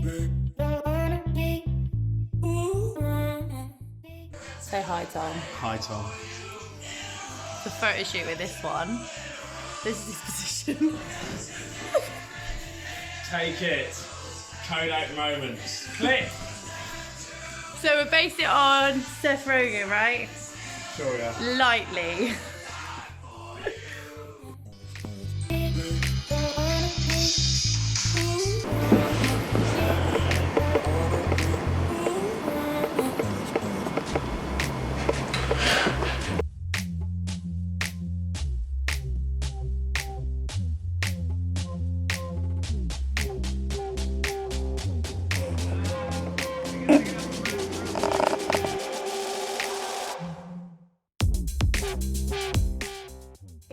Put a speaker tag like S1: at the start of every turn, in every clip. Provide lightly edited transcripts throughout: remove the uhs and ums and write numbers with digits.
S1: Say hi, Tom.
S2: Hi, Tom.
S1: The photo shoot with this one. This is his position.
S2: Take it. Kodak moments. Click.
S1: So we based it on Seth Rogen, right?
S2: Sure, yeah.
S1: Lightly.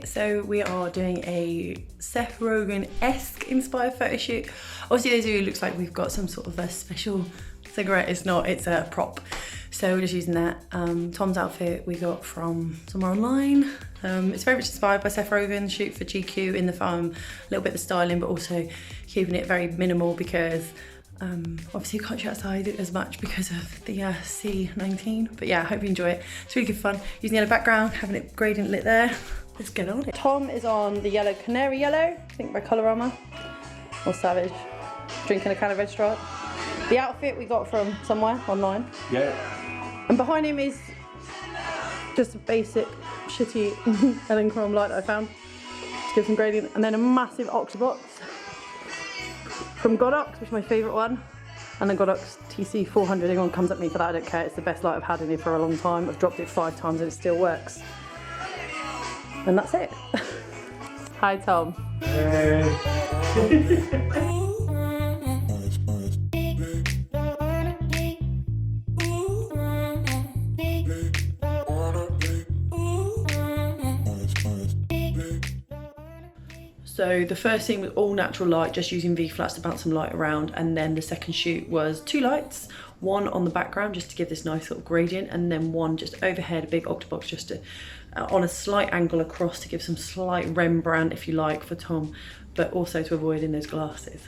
S1: So we are doing a Seth Rogen-esque inspired photo shoot. Obviously this video looks like we've got some sort of a special cigarette. It's not, it's a prop. So we're just using that. Tom's outfit we got from somewhere online. It's very much inspired by Seth Rogen, shoot for GQ in the film. A little bit of the styling, but also keeping it very minimal because obviously you can't shoot outside as much because of the C19. But yeah, I hope you enjoy it. It's really good fun. Using the yellow background, having it gradient lit there. Let's get on it. Tom is on the yellow canary yellow, I think by Colorama, or Savage, drinking a can of Red Stripe. The outfit we got from somewhere online.
S2: Yeah.
S1: And behind him is just a basic, shitty Ellen Chrome light that I found to give some gradient, and then a massive Octobox from Godox, which is my favourite one, and the Godox TC400. Everyone comes at me for that, I don't care. It's the best light I've had in here for a long time. I've dropped it 5 times and it still works. And that's it. Hi, Tom.
S2: Hey.
S1: So the first scene was all natural light, just using V-flats to bounce some light around, and then the second shoot was 2 lights, one on the background just to give this nice sort of gradient, and then one just overhead, a big Octobox just to, on a slight angle across to give some slight Rembrandt, if you like, for Tom, but also to avoid in those glasses.